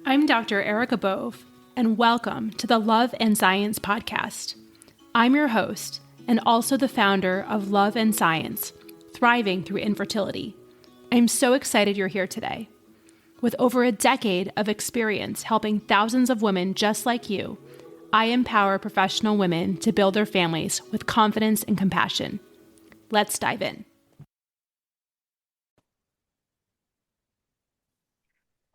I'm Dr. Erica Bove, and welcome to the Love and Science podcast. I'm your host, and also the founder of Love and Science, Thriving Through Infertility. I'm so excited you're here today. With over a decade of experience helping thousands of women just like you, I empower professional women to build their families with confidence and compassion. Let's dive in.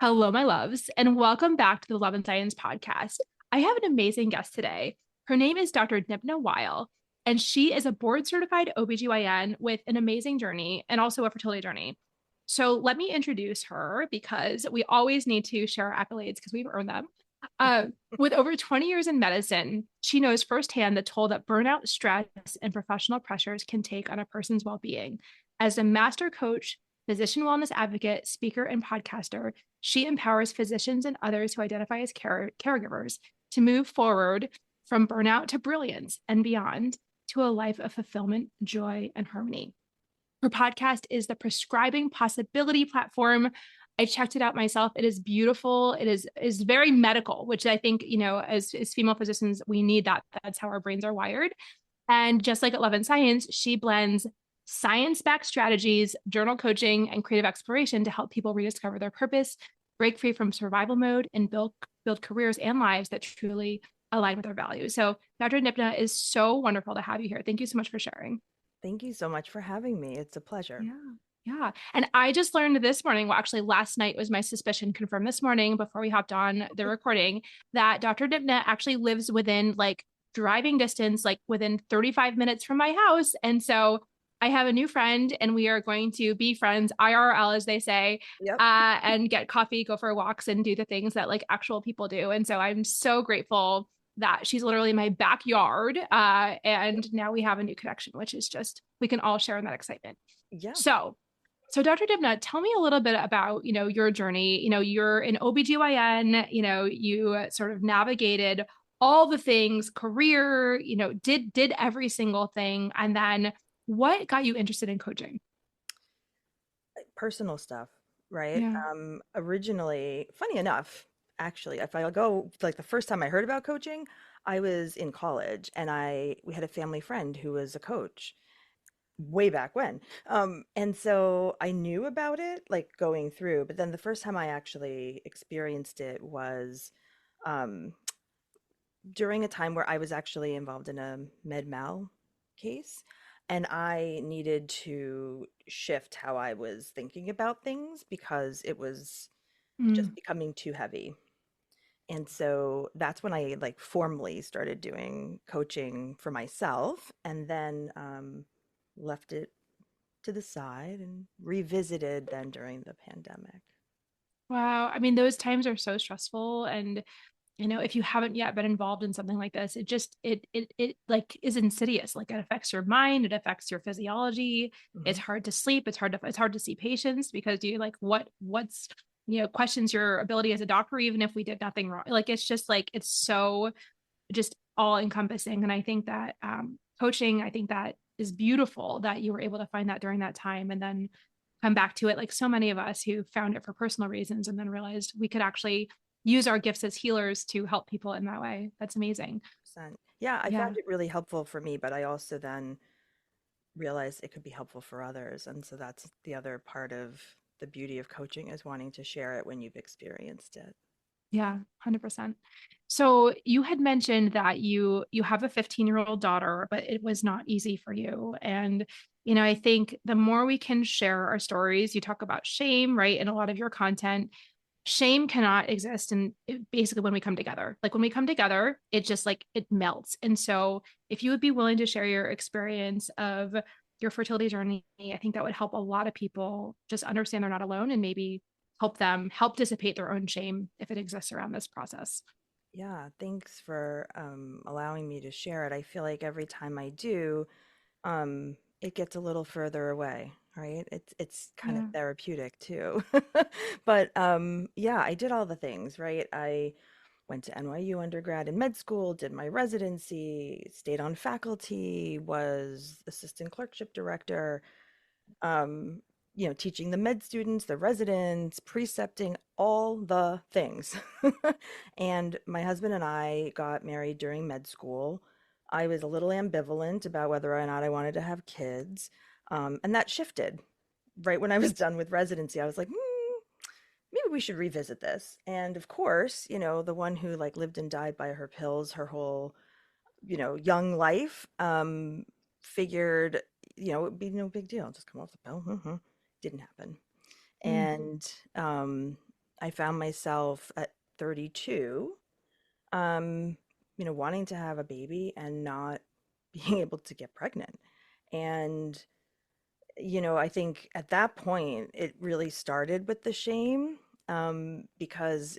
Hello, my loves, and welcome back to the Love and Science podcast. I have an amazing guest today. Her name is Dr. Dympna Weil, and she is a board-certified OBGYN with an amazing journey and also a fertility journey. So let me introduce her because we always need to share our accolades because we've earned them. With over 20 years in medicine, she knows firsthand the toll that burnout, stress, and professional pressures can take on a person's well-being. As a master coach, physician wellness advocate, speaker, and podcaster, she empowers physicians and others who identify as caregivers to move forward from burnout to brilliance and beyond to a life of fulfillment, joy, and harmony. Her podcast is the Prescribing Possibility Platform. I checked it out myself. It is beautiful. It is very medical, which I think, as female physicians, we need that. That's how our brains are wired. And just like at Love and Science, she blends science-backed strategies, journal coaching, and creative exploration to help people rediscover their purpose, break free from survival mode, and build careers and lives that truly align with their values. So Dr. Dympna, is so wonderful to have you here. Thank you so much for sharing. Thank you so much for having me. It's a pleasure. Yeah. And I just learned this morning, well, actually last night was my suspicion confirmed this morning before we hopped on the recording, that Dr. Dympna actually lives within driving distance, within 35 minutes from my house. And so I have a new friend and we are going to be friends, IRL, as they say, Yep. And get coffee, go for walks, and do the things that actual people do. And so I'm so grateful that she's literally in my backyard. And now we have a new connection, which is just, we can all share in that excitement. Yeah. So Dr. Dympna, tell me a little bit about, your journey. You're an OBGYN, you sort of navigated all the things, career, did every single thing. And then what got you interested in coaching? Personal stuff, right? Yeah. Originally, funny enough, actually, if I go the first time I heard about coaching, I was in college and we had a family friend who was a coach way back when. And so I knew about it going through, but then the first time I actually experienced it was um, during a time where I was actually involved in a med mal case. And I needed to shift how I was thinking about things because it was just becoming too heavy. And so that's when I formally started doing coaching for myself, and then left it to the side and revisited then during the pandemic. Wow. I mean, those times are so stressful. And if you haven't yet been involved in something like this, it is insidious. It affects your mind, it affects your physiology. It's Hmm. hard to sleep. It's hard to see patients because you what's questions your ability as a doctor, even if we did nothing wrong. It's just it's so just all encompassing. And I think that coaching, I think that is beautiful that you were able to find that during that time and then come back to it, like so many of us who found it for personal reasons and then realized we could actually use our gifts as healers to help people in that way. That's amazing. Yeah, I Yeah. found it really helpful for me, but I also then realized it could be helpful for others. And so that's the other part of the beauty of coaching, is wanting to share it when you've experienced it. Yeah, 100%. So you had mentioned that you have a 15-year-old daughter, but it was not easy for you. And I think the more we can share our stories, you talk about shame, right? In a lot of your content, shame cannot exist. And basically when we come together, when we come together, it just it melts. And so if you would be willing to share your experience of your fertility journey, I think that would help a lot of people just understand they're not alone and maybe help dissipate their own shame if it exists around this process. Yeah, thanks for allowing me to share it. I feel like every time I do, it gets a little further away, right? It's kind of Yeah. therapeutic too. But yeah, I did all the things, right? I went to NYU undergrad and med school, did my residency, stayed on faculty, was assistant clerkship director. Um, teaching the med students, the residents, precepting, all the things. And my husband and I got married during med school. I was a little ambivalent about whether or not I wanted to have kids. And that shifted right when I was done with residency. I was like, maybe we should revisit this. And of course, the one who like lived and died by her pills her whole, young life, figured, it'd be no big deal. Just come off the pill. Didn't happen. Mm. And I found myself at 32, um, wanting to have a baby and not being able to get pregnant. And I think at that point, it really started with the shame, because,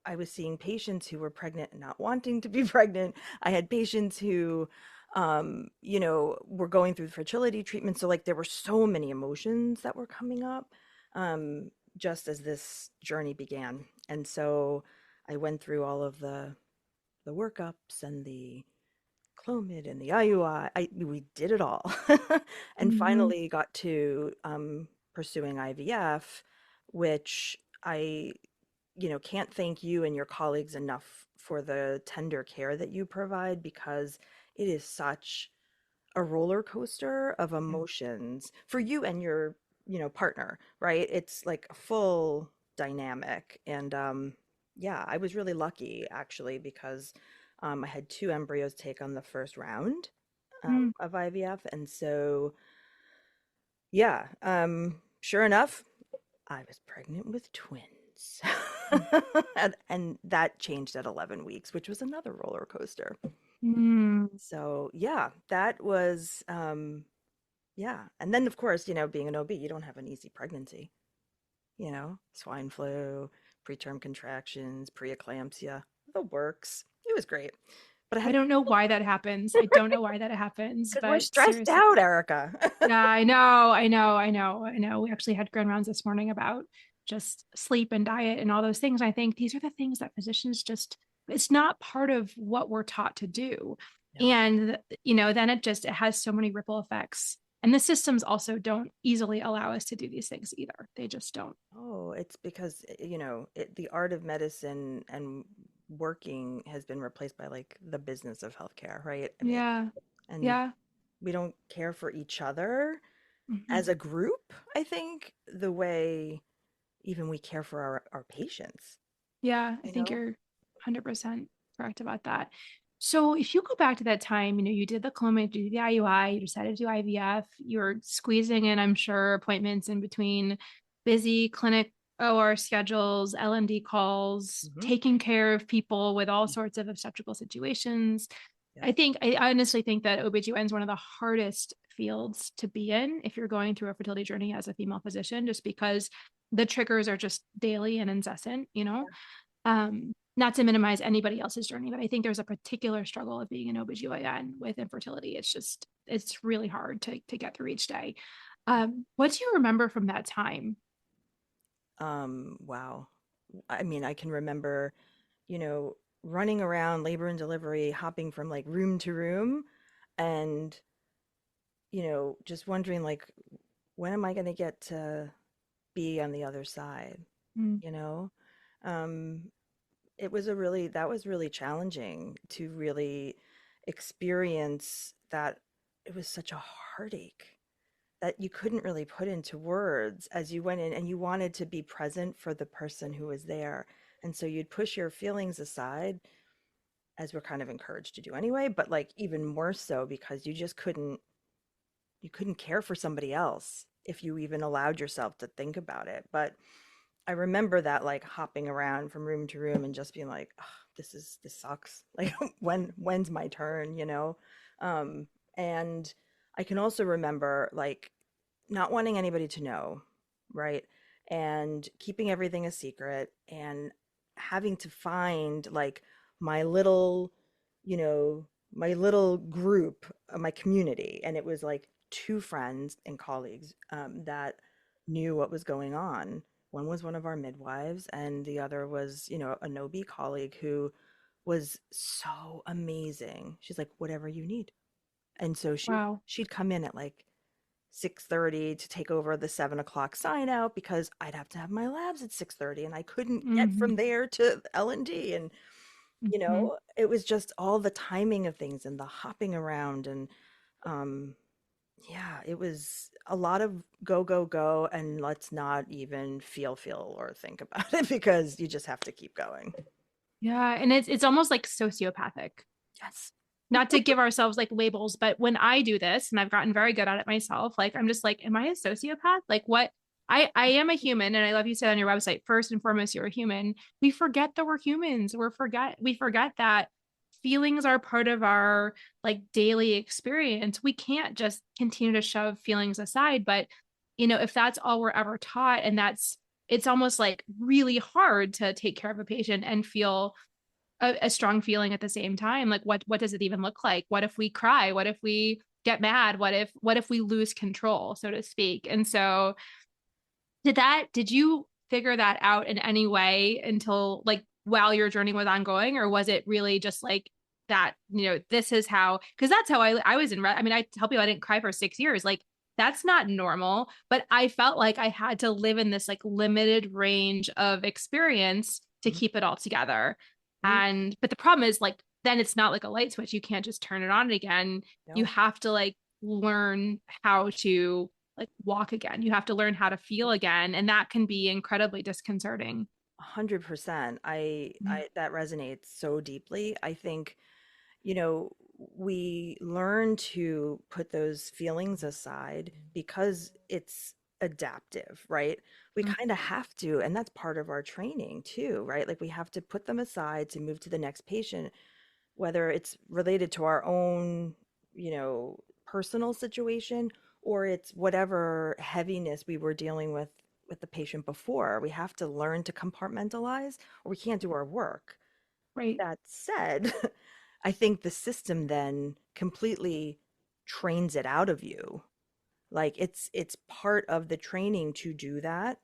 I was seeing patients who were pregnant and not wanting to be pregnant. I had patients who, were going through fertility treatment. So, like, there were so many emotions that were coming up, just as this journey began. And so I went through all of the workups and the Clomid and the IUI. We did it all, and Hmm. finally got to pursuing IVF, which I, can't thank you and your colleagues enough for the tender care that you provide, because it is such a roller coaster of emotions for you and your, partner, right? It's like a full dynamic. And yeah, I was really lucky actually, because I had two embryos take on the first round Mm. of IVF. And so, yeah, sure enough, I was pregnant with twins. And that changed at 11 weeks, which was another roller coaster. Mm. So, yeah, that was yeah. And then, of course, being an OB, you don't have an easy pregnancy, swine flu, preterm contractions, preeclampsia, the works. It was great. But I I had, don't know why that happens. I don't know why that happens, because we're but stressed seriously. out, Erica. Yeah, I know, I know, I know, I know. We actually had grand rounds this morning about just sleep and diet and all those things. I think these are the things that physicians just, it's not part of what we're taught to do. No. And, then it has so many ripple effects. And the systems also don't easily allow us to do these things either. They just don't. Oh, it's because, the art of medicine and working has been replaced by like the business of healthcare, right? I mean, Yeah. and Yeah. we don't care for each other Hmm. as a group, I think, the way even we care for our patients, Yeah, I you think know? you're 100% correct about that. So if you go back to that time, you did the Clomid, you did the IUI, you decided to do IVF, you're squeezing in, I'm sure, appointments in between busy clinic OR schedules, LMD calls, Hmm. taking care of people with all sorts of obstetrical situations. Yep. I honestly think that OBGYN is one of the hardest fields to be in if you're going through a fertility journey as a female physician, just because the triggers are just daily and incessant, not to minimize anybody else's journey, but I think there's a particular struggle of being an OBGYN with infertility. It's really hard to get through each day. What do you remember from that time? Wow. I mean, I can remember, you know, running around labor and delivery, hopping from like room to room, and, just wondering like, when am I going to get to be on the other side, Mm. you know? Um, that was really challenging to really experience that. It was such a heartache that you couldn't really put into words as you went in, and you wanted to be present for the person who was there. And so you'd push your feelings aside, as we're kind of encouraged to do anyway, but like even more so because you couldn't care for somebody else if you even allowed yourself to think about it. But I remember that, like, hopping around from room to room and just being like, "Ugh, this sucks. Like, when's my turn, you know?" Um, and I can also remember like not wanting anybody to know, right? And keeping everything a secret, and having to find like my little, my little group, my community. And it was like two friends and colleagues, that knew what was going on. One was one of our midwives, and the other was, an OB colleague who was so amazing. She's like, whatever you need. And so Wow. she'd come in at like 6:30 to take over the 7 o'clock sign out because I'd have to have my labs at 6:30 and I couldn't get Hmm. from there to L&D. And, Hmm. it was just all the timing of things and the hopping around. And um, yeah, it was a lot of go, go, go. And let's not even feel, or think about it because you just have to keep going. Yeah, and it's almost like sociopathic. Yes. Not to give ourselves like labels, but when I do this, and I've gotten very good at it myself, like I'm just like, am I a sociopath? Like what? I am a human, and I love you said on your website, first and foremost, you're a human. We forget that we're humans. We forget that feelings are part of our like daily experience. We can't just continue to shove feelings aside. But if that's all we're ever taught, and it's almost like really hard to take care of a patient and feel a strong feeling at the same time. Like what does it even look like? What if we cry? What if we get mad? What if we lose control, so to speak? And so did you figure that out in any way until like while your journey was ongoing, or was it really just like that, this is how, because that's how I was I mean, I tell people I didn't cry for 6 years. Like that's not normal, but I felt like I had to live in this like limited range of experience to keep it all together. Mhm. But the problem is like then it's not like a light switch. You can't just turn it on again. You No. have to like learn how to like walk again. You have to learn how to feel again, and that can be incredibly disconcerting. 100%. Yeah. That resonates so deeply. I think, you know, we learn to put those feelings aside because it's adaptive, right? We kind of have to, and that's part of our training too, right? Like we have to put them aside to move to the next patient, whether it's related to our own, personal situation, or it's whatever heaviness we were dealing with the patient before. We have to learn to compartmentalize or we can't do our work. Right. That said, I think the system then completely trains it out of you. Like it's part of the training to do that,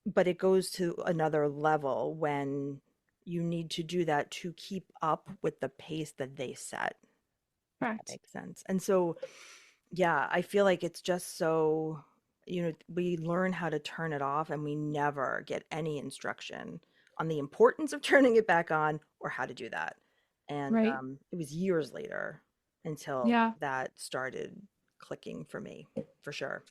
but it goes to another level when you need to do that to keep up with the pace that they set, if that Correct. makes sense. And so, yeah, I feel like it's just so, we learn how to turn it off and we never get any instruction on the importance of turning it back on or how to do that. And Right. it was years later until Yeah. that started clicking for me, for sure.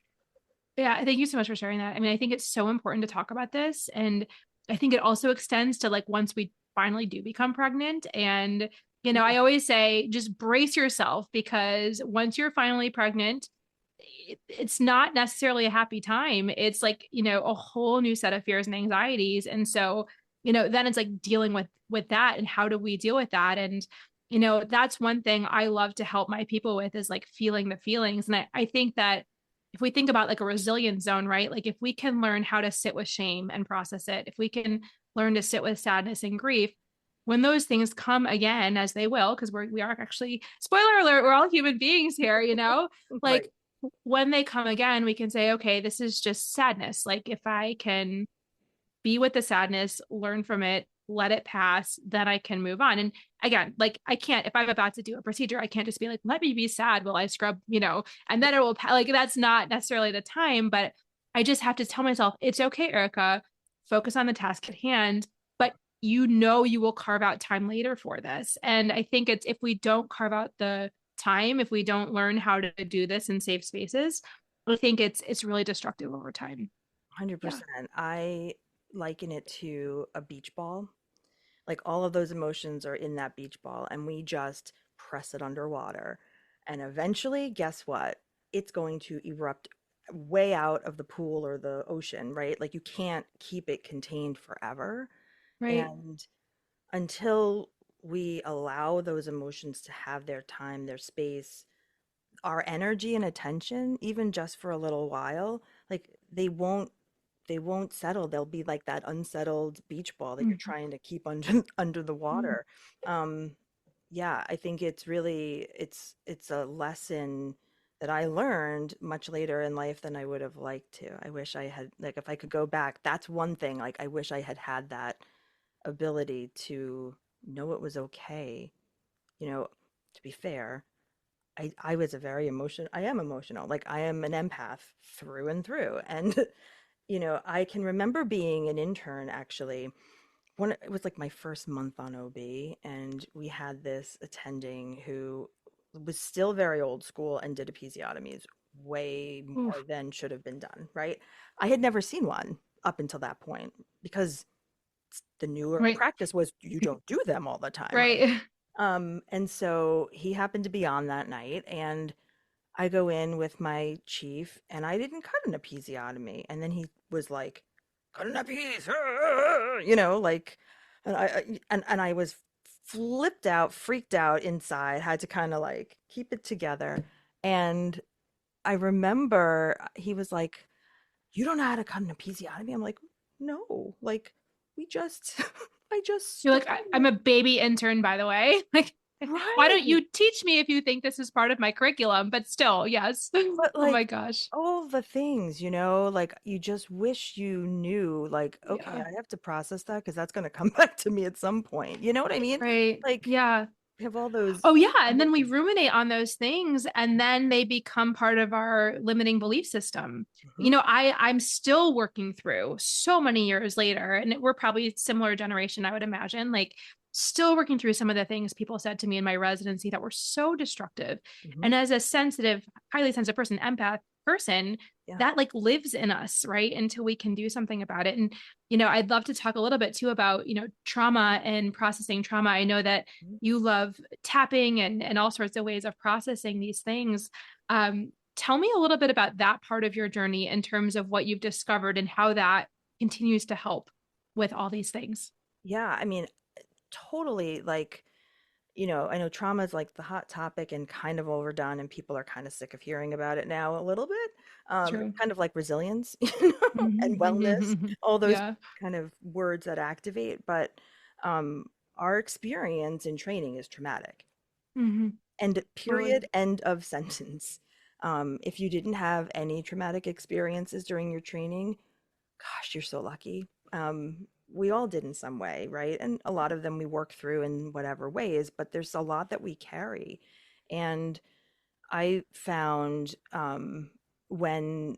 Yeah. Thank you so much for sharing that. I mean, I think it's so important to talk about this. And I think it also extends to like once we finally do become pregnant. And, I always say just brace yourself because once you're finally pregnant, it's not necessarily a happy time. It's like, a whole new set of fears and anxieties. And so, then it's like dealing with that and how do we deal with that? And, that's one thing I love to help my people with is like feeling the feelings. And I think that if we think about like a resilience zone, right? Like if we can learn how to sit with shame and process it, if we can learn to sit with sadness and grief, when those things come again, as they will, because we are actually, spoiler alert, we're all human beings here, like Right. when they come again, we can say, okay, this is just sadness. Like if I can be with the sadness, learn from it, let it pass, then I can move on. And again, like I can't, if I'm about to do a procedure, I can't just be like, let me be sad while I scrub, and then it will, like, that's not necessarily the time, but I just have to tell myself, it's okay, Erica, focus on the task at hand, but you will carve out time later for this. And I think it's, if we don't carve out the time, if we don't learn how to do this in safe spaces, I think it's really destructive over time. Yeah. 100%. I liken it to a beach ball. Like all of those emotions are in that beach ball, and we just press it underwater. And eventually, guess what? It's going to erupt way out of the pool or the ocean, right? Like you can't keep it contained forever. Right. And until we allow those emotions to have their time, their space, our energy and attention, even just for a little while, like they won't settle. They'll be like that unsettled beach ball that you're Mhm. trying to keep under under the Mhm. water. Um, yeah, I think it's a lesson that I learned much later in life than I would have liked to. I wish I had, like, if I could go back, that's one thing. Like I wish I had had that ability to know it was okay. You know, to be fair, I was a very emotional, I am emotional. Like I am an empath through and through. And, I can remember being an intern actually. It was like my first month on OB, and we had this attending who was still very old school and did episiotomies way more Oof. than should have been done, right? I had never seen one up until that point because the newer Right. practice was you don't do them all the time, right? Right. And so he happened to be on that night, and I go in with my chief, and I didn't cut an episiotomy, and then he was like, "Cut an epies," like, and I was flipped out, freaked out inside, had to kind of like keep it together, and I remember he was like, "You don't know how to cut an episiotomy?" I'm like, "No, like we just, I just You're stole like, I'm a baby intern, by the way. Like, why don't right." you teach me if you think this is part of my curriculum? But still, yes. But Oh my like gosh. all the things, like you just wish you knew, like, okay, Yeah. I have to process that because that's going to come back to me at some point. You know what I mean? Right. Like, Yeah. we have all those Oh, yeah. And then we emotions. ruminate on those things, and then they become part of our limiting belief system. Hmm. I'm still working through so many years later, and we're probably similar generation, I would imagine, like still working through some of the things people said to me in my residency that were so destructive. Hmm. And as a sensitive, highly sensitive person, empath person, Yeah. that like lives in us, right? Until we can do something about it. And, I'd love to talk a little bit too about, trauma and processing trauma. I know that Mhm. you love tapping and all sorts of ways of processing these things. Tell me a little bit about that part of your journey in terms of what you've discovered and how that continues to help with all these things. Yeah. I mean, totally like, I know trauma is like the hot topic and kind of overdone, and people are kind of sick of hearing about it now a little bit. True. Kind of like resilience, and wellness, Mm-hmm. all those Yeah. kind of words that activate. But um, our experience in training is traumatic. Mm-hmm. And Totally. period, end of sentence. If you didn't have any traumatic experiences during your training, gosh, you're so lucky. We all did in some way, right? And a lot of them we work through in whatever ways, but there's a lot that we carry. And I found when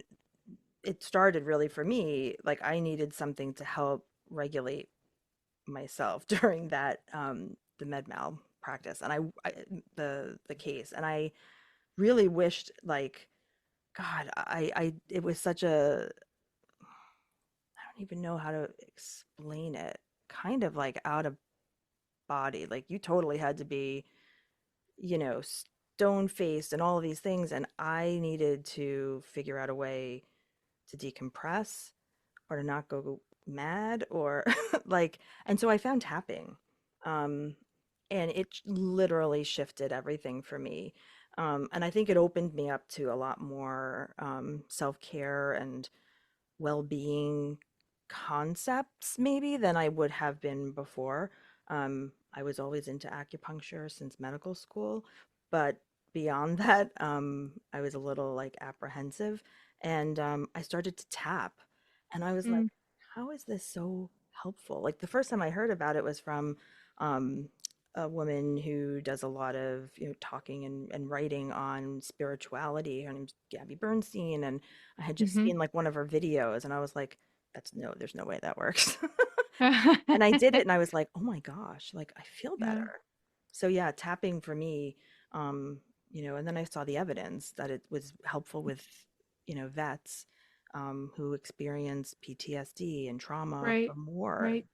it started really for me, like I needed something to help regulate myself during that the med mal practice and the case, and I really wished like God, I it was such a I don't even know how to explain it. Kind of like out of body. Like you totally had to be, stone faced and all of these things. And I needed to figure out a way to decompress or to not go mad or like, and so I found tapping. Um, and it literally shifted everything for me. And I think it opened me up to a lot more self care and well-being concepts maybe than I would have been before. I was always into acupuncture since medical school, but beyond that, I was a little like apprehensive, and I started to tap, and I was like, Mm. "How is this so helpful?" Like the first time I heard about it was from um, a woman who does a lot of talking and writing on spirituality. Her name's Gabby Bernstein, and I had just Mm-hmm. seen like one of her videos and I was like, there's no way that works. And I did it and I was like, oh my gosh, like I feel Yeah. better. So yeah, tapping for me, um, and then I saw the evidence that it was helpful with, vets who experience PTSD and trauma Right. from war. Right.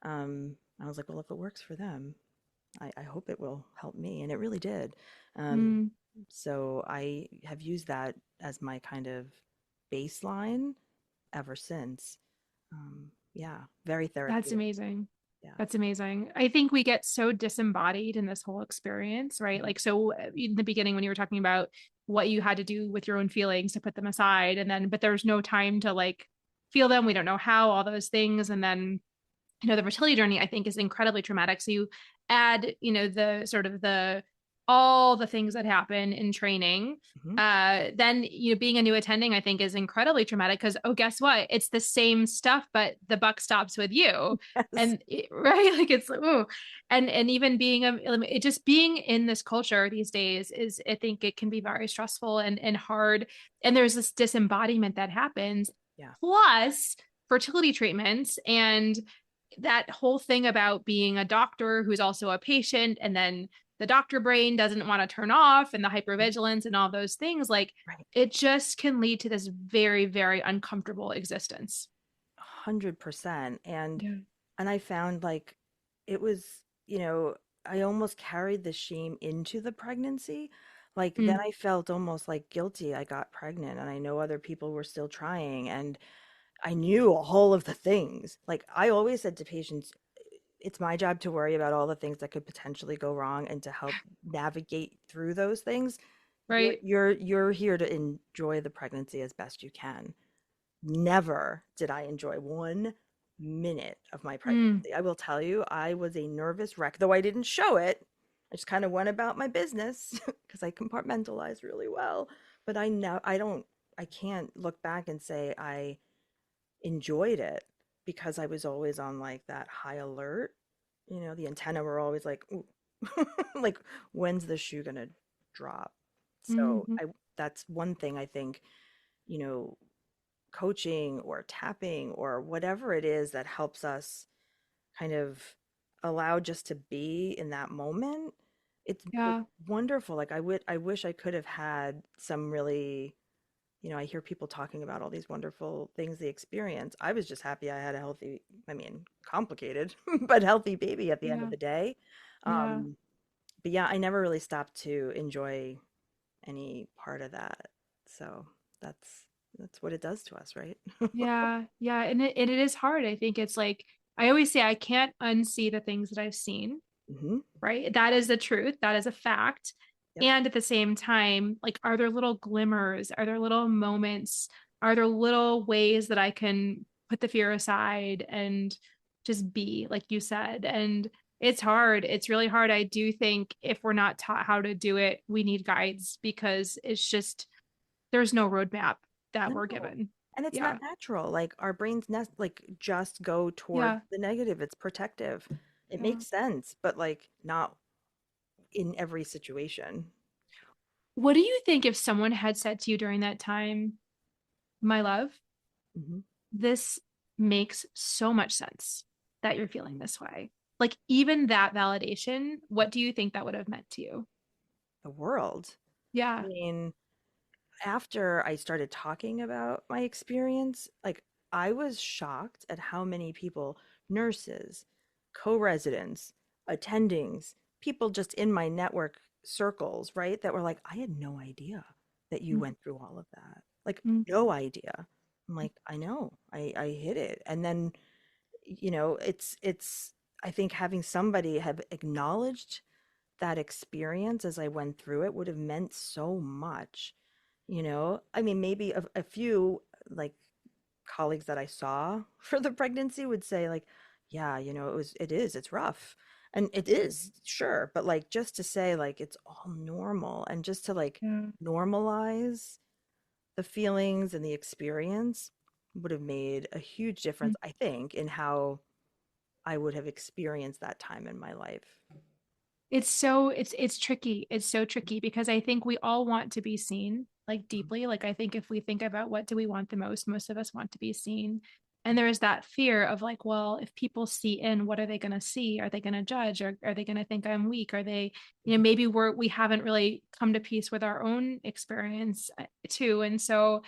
I was like, well, if it works for them, I hope it will help me. And it really did. Um, Mm. so I have used that as my kind of baseline ever since. Yeah, very That's therapeutic. amazing. Yeah. That's amazing. I think we get so disembodied in this whole experience, right? Mhm. Like, so in the beginning, when you were talking about what you had to do with your own feelings to put them aside, and then, but there's no time to like feel them. We don't know how, all those things. And then, the fertility journey, I think, is incredibly traumatic. So you add, the sort of the all the things that happen in training. Hmm. Then being a new attending, I think, is incredibly traumatic because, oh, guess what? It's the same stuff, but the buck stops with you. Yes. And right, like it's ooh. And even being it just being in this culture these days is, I think it can be very stressful and hard. And there's this disembodiment that happens. Yeah. Plus fertility treatments and that whole thing about being a doctor who's also a patient, and then the doctor brain doesn't want to turn off, and the hypervigilance and all those things, like Right. it just can lead to this very, very uncomfortable existence. 100%. Yeah. And I found like it was, you know, I almost carried the shame into the pregnancy. Like then Mm, I felt almost like guilty I got pregnant and I know other people were still trying and I knew all of the things. Like I always said to patients, it's my job to worry about all the things that could potentially go wrong and to help navigate through those things. right. You're here to enjoy the pregnancy as best you can. Never did I enjoy 1 minute of my Mm, pregnancy. I will tell you, I was a nervous wreck, though I didn't show it. I just kind of went about my business because I compartmentalized really well. But I know I can't look back and say I enjoyed it because I was always on like that high alert. The antenna were always like, ooh, like when's the shoe gonna drop? So mhm. that's one thing I think, you know, coaching or tapping or whatever it is that helps us kind of allow just to be in that moment. It's Yeah, wonderful. Like I wish I could have had some really, I hear people talking about all these wonderful things they experience. I was just happy I had a healthy, I mean, complicated, but healthy baby at the end of yeah, the day. yeah, Um, but yeah, I never really stopped to enjoy any part of that. So that's that's what it does to us, right? yeah, yeah. And it is hard. I think it's like I always say I can't unsee the things that I've seen, Hmm. right? That is the truth. That is a fact. Yep. And at the same time, like, are there little glimmers? Are there little moments? Are there little ways that I can put the fear aside and just be, like you said? And it's hard. It's really hard. I do think if we're not taught how to do it, we need guides because it's just, there's no roadmap that we're No. given. And it's Yeah. not natural. Like our brains like just go toward Yeah. the negative. It's protective. It Yeah. makes sense, but like not in every situation. What do you think if someone had said to you during that time, my love, Hmm. this makes so much sense that you're feeling this way? Like, even that validation, what do you think that would have meant to you? The world. I Yeah. mean, after I started talking about my experience, like I was shocked at how many people, nurses, co-residents, attendings, people just in my network circles, right, that were like, I had no idea that you went through all of that. Like, Mm-hmm. no idea. I'm like, I know, I hit it. And then, it's, I think having somebody have acknowledged that experience as I went through it would have meant so much. I mean, maybe a few like colleagues that I saw for the pregnancy would say like, yeah, it's rough. And it is, sure, but like just to say like it's all normal and just to like Yeah. normalize the feelings and the experience would have made a huge difference, I think, in how I would have experienced that time in my life. It's tricky. It's so tricky because I think we all want to be seen, like, deeply. Like, I think if we think about what do we want the most of us want to be seen. And there is that fear of like, well, if people see in, what are they going to see? Are they going to judge? Or are they going to think I'm weak? Are they, maybe we haven't really come to peace with our own experience too. And so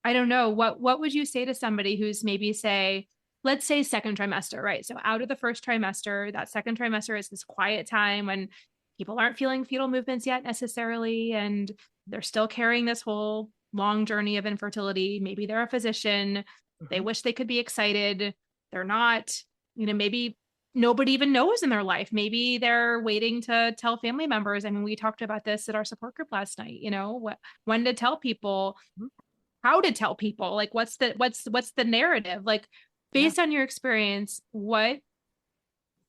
I don't know. What would you say to somebody who's maybe, say, let's say second trimester, right? So out of the first trimester, that second trimester is this quiet time when people aren't feeling fetal movements yet necessarily, and they're still carrying this whole long journey of infertility. Maybe they're a physician. They Mhm. wish they could be excited. They're not, maybe nobody even knows in their life. Maybe they're waiting to tell family members. I mean, we talked about this at our support group last night, when to tell people, Mhm. how to tell people, like what's the narrative, like Yeah. based on your experience, what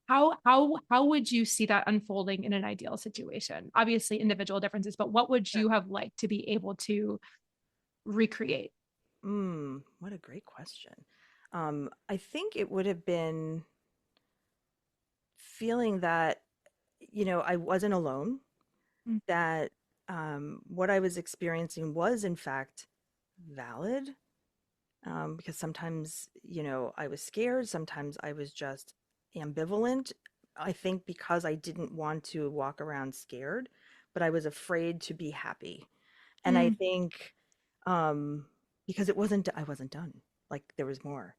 how would you see that unfolding in an ideal situation? Obviously individual differences, but what would Sure. you have liked to be able to recreate? What a great question. I think it would have been feeling that, I wasn't alone, Mm, that what I was experiencing was, in fact, valid. Because sometimes, I was scared, sometimes I was just ambivalent. I think because I didn't want to walk around scared, but I was afraid to be happy. And I mm, think because I wasn't done. Like there was more.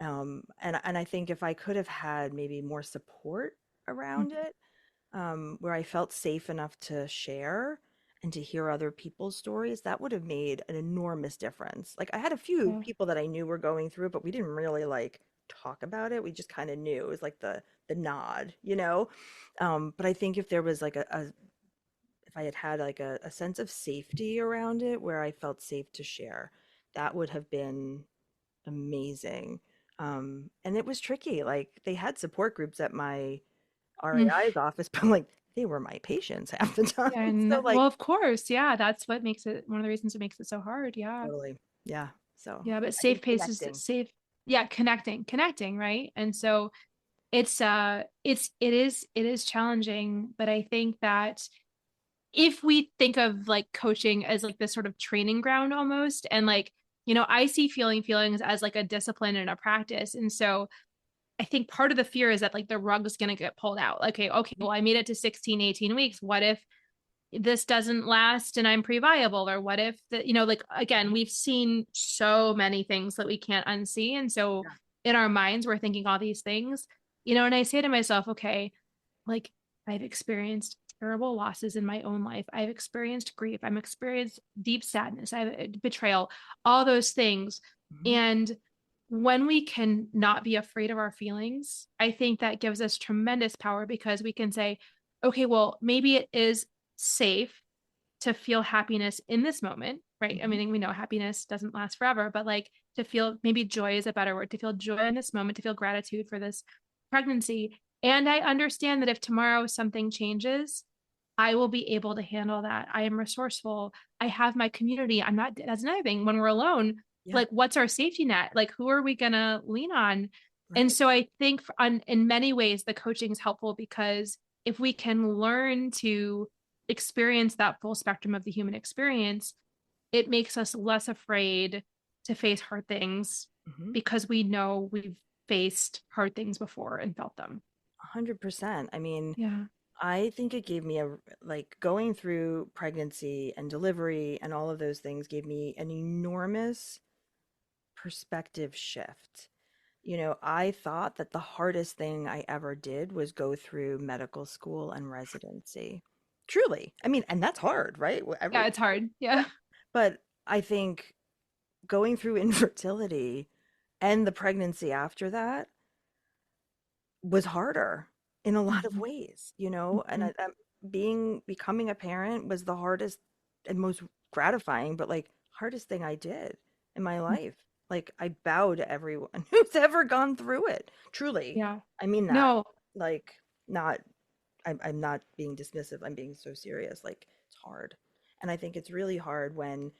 And I think if I could have had maybe more support mm. around it, where I felt safe enough to share and to hear other people's stories, that would have made an enormous difference. Like I had a few Yeah. people that I knew were going through it, but we didn't really like talk about it. We just kind of knew. It was like the nod, you know? But I think if there was like if I had had like a sense of safety around it where I felt safe to share, that would have been amazing. And it was tricky. Like they had support groups at my Mm. RAI's office, but like they were my patients half the time. Yeah, So and like well, of course, yeah, that's what makes it one of the reasons it makes it so hard. Yeah. totally. Yeah. So Yeah, but I safe think pace is connecting. safe. Yeah, connecting, right? And so it is challenging, but I think that if we think of like coaching as like this sort of training ground almost, and like, I see feelings as like a discipline and a practice. And so I think part of the fear is that like the rug is going to get pulled out. Okay, well, I made it to 16, 18 weeks. What if this doesn't last and I'm pre-viable? Or what if like again, we've seen so many things that we can't unsee. And so Yeah. in our minds, we're thinking all these things, and I say to myself, okay, like I've experienced terrible losses in my own life. I've experienced grief. I've experienced deep sadness. I've betrayal, all those things. Mhm. And when we can not be afraid of our feelings, I think that gives us tremendous power because we can say, okay, well, maybe it is safe to feel happiness in this moment, right? I Mhm. mean, we know happiness doesn't last forever, but like to feel maybe joy is a better word, to feel joy in this moment, to feel gratitude for this pregnancy. And I understand that if tomorrow something changes, I will be able to handle that. I am resourceful. I have my community. I'm not, that's another thing. When we're alone, Yeah. like what's our safety net? Like who are we going to lean on? And Right. so I think in many ways, the coaching is helpful because if we can learn to experience that full spectrum of the human experience, it makes us less afraid to face hard things Mhm. because we know we've faced hard things before and felt them. 100%. I mean, Yeah. I think it gave me like going through pregnancy and delivery and all of those things gave me an enormous perspective shift. I thought that the hardest thing I ever did was go through medical school and residency. Truly. I mean, and that's hard, right? Yeah, it's hard. Yeah. Yeah. But I think going through infertility and the pregnancy after that was harder in a lot of Mhm. ways, and Mhm. becoming a parent was the hardest and most gratifying, but like hardest thing I did in my life. Like I bow to everyone who's ever gone through it. Truly. Yeah. I mean that. No. Like not I'm not being dismissive. I'm being so serious. Like it's hard. And I think it's really hard when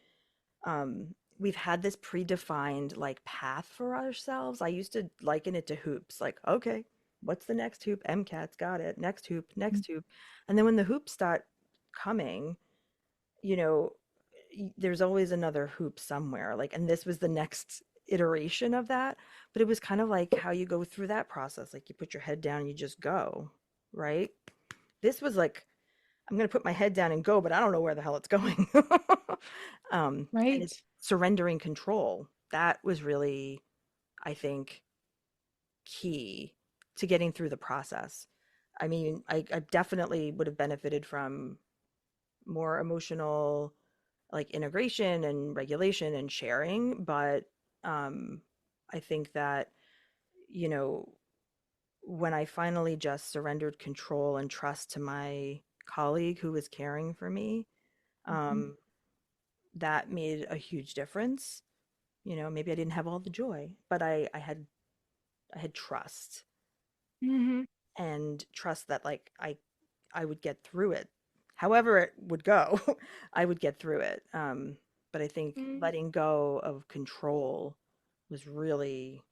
we've had this predefined like path for ourselves. I used to liken it to hoops. Like, okay, what's the next hoop? MCAT's got it. Next hoop, next hoop. And then when the hoops start coming, you know, there's always another hoop somewhere. Like, and this was the next iteration of that. But it was kind of like how you go through that process. Like you put your head down and you just go, right? This was like I'm going to put my head down and go, but I don't know where the hell it's going. And Right. it's surrendering control. That was really, I think, key to getting through the process. I mean, I definitely would have benefited from more emotional, like integration and regulation and sharing, but um, I think that, you know, when I finally just surrendered control and trust to my colleague who was caring for me, Mhm. um, that made a huge difference. Maybe I didn't have all the joy, but I had trust. Mhm. and trust that like I would get through it. However it would go, I would get through it. But I think Mm. letting go of control was really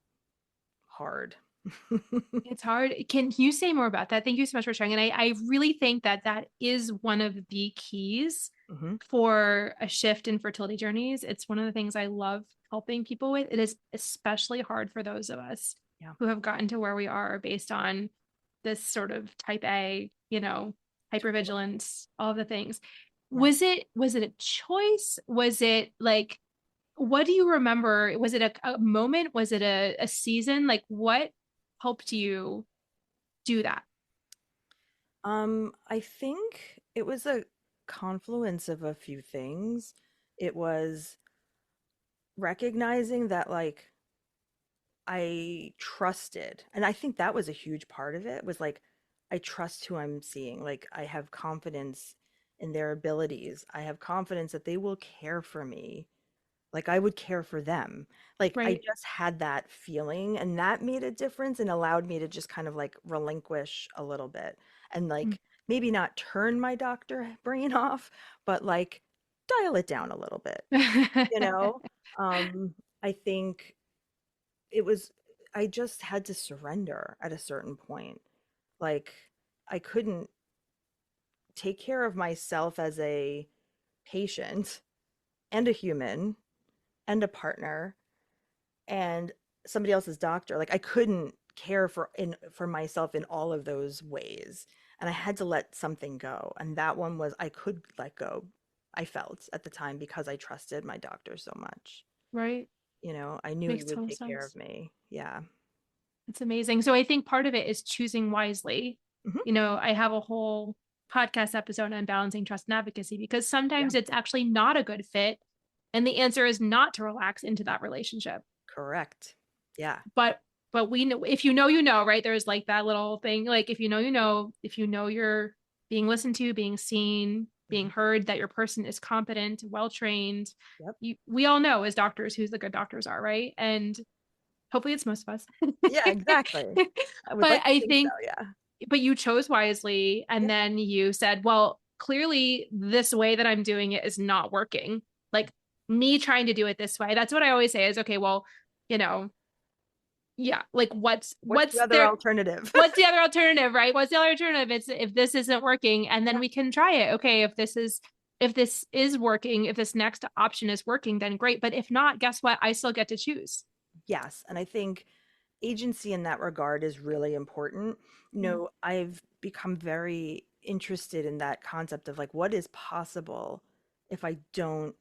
hard. It's hard. Can you say more about that? Thank you so much for sharing. And I really think that that is one of the keys Hmm. for a shift in fertility journeys. It's one of the things I love helping people with. It is especially hard for those of us Yeah. who have gotten to where we are based on this sort of type A, hypervigilance, all the things. Yeah. Was it a choice? Was it like what do you remember? Was it a moment? Was it a season? Like what helped you do that? I think it was a confluence of a few things. It was recognizing that like I trusted, and I think that was a huge part of it, was like I trust who I'm seeing. Like I have confidence in their abilities. I have confidence that they will care for me like I would care for them. Like I Right. just had that feeling and that made a difference and allowed me to just kind of like relinquish a little bit and Mm. like maybe not turn my doctor brain off, but like dial it down a little bit, you know? Um, I think it was, I just had to surrender at a certain point. Like I couldn't take care of myself as a patient and a human and a partner and somebody else's doctor. Like I couldn't care for myself in all of those ways. And I had to let something go. And that one was I could let go. I felt at the time because I trusted my doctor so much. Right. I knew he Makes would total take care of sense. me. Yeah. It's amazing. So I think part of it is choosing wisely. Hmm. I have a whole podcast episode on balancing trust and advocacy because Yeah. sometimes it's actually not a good fit. And the answer is not to relax into that relationship. Correct. Yeah. But we know if you know, you know, right? There's like that little thing, like if you know, you know, if you know you're being listened to, being seen, being Hmm. heard, that your person is competent, well trained. Yep. We all know as doctors who's the good doctors are, right? And hopefully it's most of us. Yeah, exactly. I would But like to I think so. think, Yeah. but you chose wisely. Yeah. And then you said, well, clearly this way that I'm doing it is not working. Like me trying to do it this way. That's what I always say is, okay, well, you know, yeah, like What's the other alternative? what's the other alternative, right? What's the other alternative? It's if this isn't working, and then Yeah. we can try it. Okay, if this is working, if this next option is working, then great. But if not, guess what? I still get to choose. Yes. And I think agency in that regard is really important. Mm, I've become very interested in that concept of like what is possible if I don't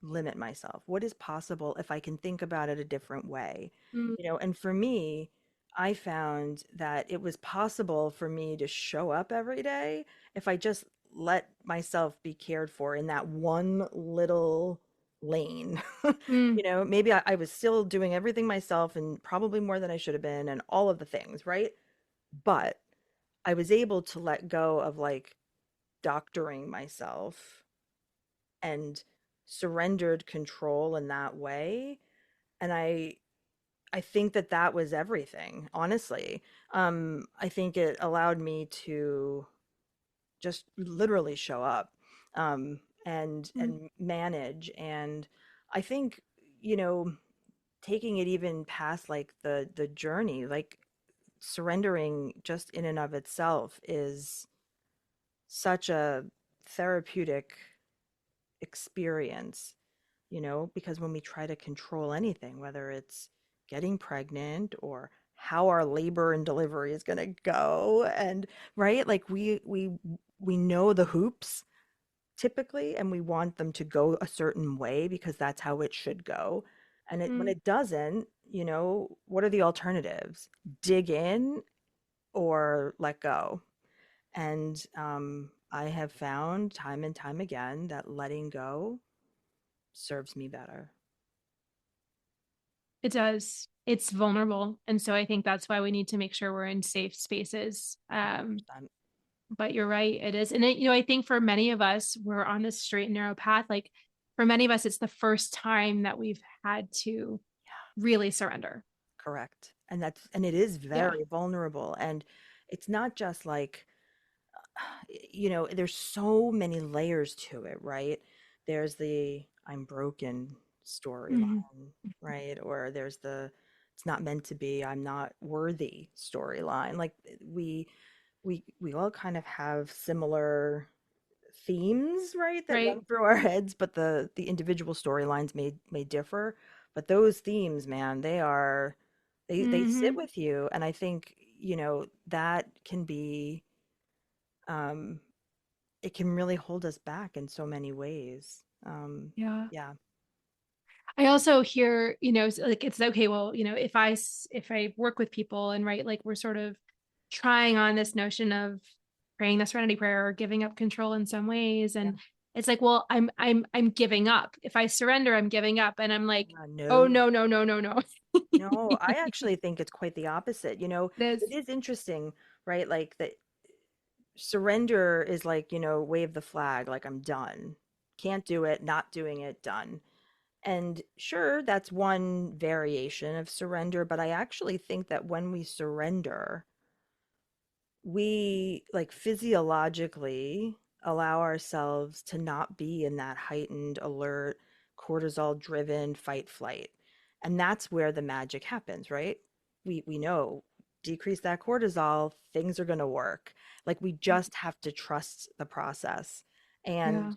limit myself? What is possible if I can think about it a different way? mm, And for me, I found that it was possible for me to show up every day if I just let myself be cared for in that one little lane. mm. Maybe I was still doing everything myself and probably more than I should have been and all of the things, right? But I was able to let go of like doctoring myself and surrendered control in that way. And I think that that was everything, honestly. I think it allowed me to just literally show up, Mm. and manage. And I think, you know, taking it even past like the journey, like surrendering just in and of itself is such a therapeutic experience, because when we try to control anything, whether it's getting pregnant or how our labor and delivery is going to go, and right, like we know the hoops typically and we want them to go a certain way because that's how it should go. And when Mm. it doesn't, what are the alternatives? Dig in or let go. And I have found time and time again that letting go serves me better. It does. It's vulnerable, and so I think that's why we need to make sure we're in safe spaces. 100%. But you're right, it is, and I think for many of us, we're on this straight and narrow path. Like for many of us, it's the first time that we've had to really surrender. Correct. And it is Yeah. very vulnerable. And it's not just like, there's so many layers to it, right? There's the I'm broken Mhm. storyline, right? Or there's the it's not meant to be, I'm not worthy storyline. Like we all kind of have similar themes, right, that Right. run through our heads, but the individual storylines may differ. But those themes, man, they sit Hmm. with you, and I think that can be um it can really hold us back in so many ways. Yeah. Yeah. I also hear, like it's okay. Well, if I work with people and right, like we're sort of trying on this notion of praying the Serenity Prayer or giving up control in some ways, Yeah. and it's like, well, I'm giving up. If I surrender, I'm giving up, and I'm like, oh No, no, no, no, no, no. no, I actually think it's quite the opposite. This, It is interesting, right? Like that surrender is like, wave the flag, like I'm done. Can't do it, not doing it, done. And sure, that's one variation of surrender, but I actually think that when we surrender, we like physiologically allow ourselves to not be in that heightened, alert, cortisol driven fight flight. And that's where the magic happens, right? We know decrease that cortisol, things are going to work. Like we just have to trust the process. And yeah,